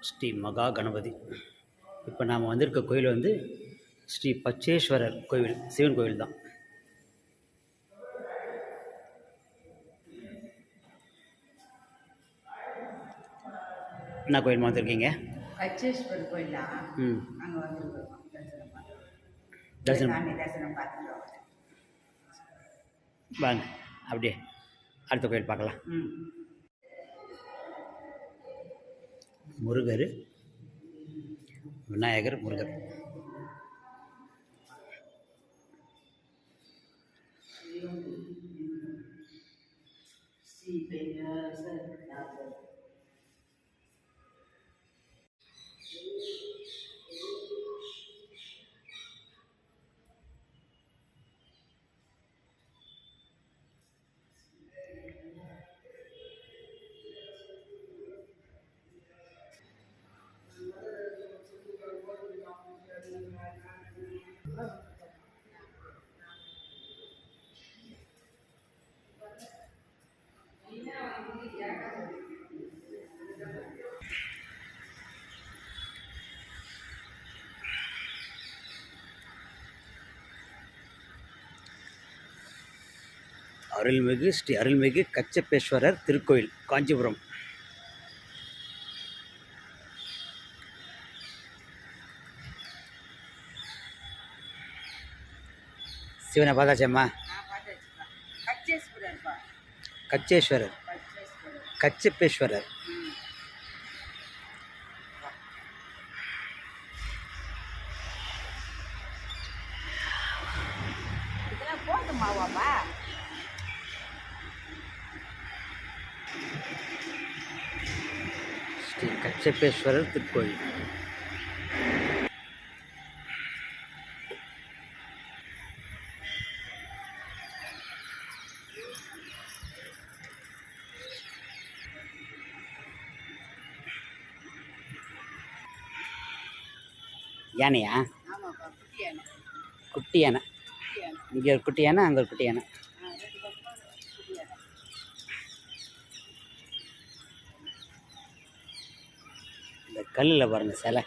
ஸ்ரீ மகா கணபதி. இப்போ நாம் வந்திருக்க கோயில் வந்து ஸ்ரீ பச்சேஸ்வரர் கோவில், சிவன் கோவில் தான். என்ன கோயில் வந்திருக்கீங்க? பச்சேஸ்வரர் கோயிலா? அங்கே வந்துருக்கோம். தரிசனம் பார்த்துட்டு வாங்க, அப்படியே அடுத்த கோயில் பார்க்கலாம். முருகர், விநாயகர், முருகர். அருள்மிகு ஸ்ரீ அருள்மிகு கச்சப்பேஸ்வரர் திருக்கோயில், காஞ்சிபுரம். சிவனை பார்த்தாச்சம்மா? கச்சேஸ்வரர், கச்சப்பேஸ்வரர். ஸ்ரீ கச்சப்பேஸ்வரர் திருக்கோயில். யானையா? குட்டி யானை. இங்கே ஒரு குட்டி யானை, அங்கே ஒரு குட்டி யானை. இந்த கல்லில் பாருங்க சிலை.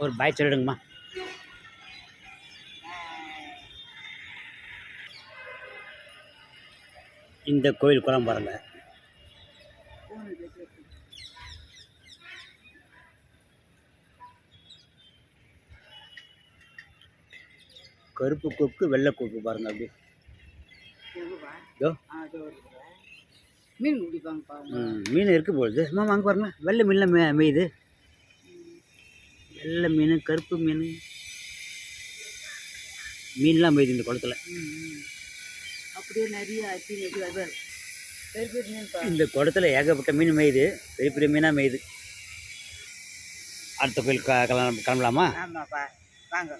ஒரு பாய் சொல்லிடுங்கம்மா. இந்த கோயில் குளம் பாருங்க. கருப்பு கொக்கு, வெள்ளை கொக்கு பாருங்க. அப்படியே மீன் பிடிப்பாங்க. மீன் இருக்கு போகுது. மாமா அங்கே பாருங்க, வெள்ளை மீன்லாம் மேயுது. வெள்ளை மீன், கருப்பு மீன், மீன்லாம் மேயுது இந்த குளத்துல. அப்படியே நிறைய இந்த குளத்துல ஏகப்பட்ட மீன் மேயுது, பெரிய பெரிய மீனாக மேயுது. அடுத்த கோயில் கிளம்பலாமா? ஆமாப்பா, வாங்க.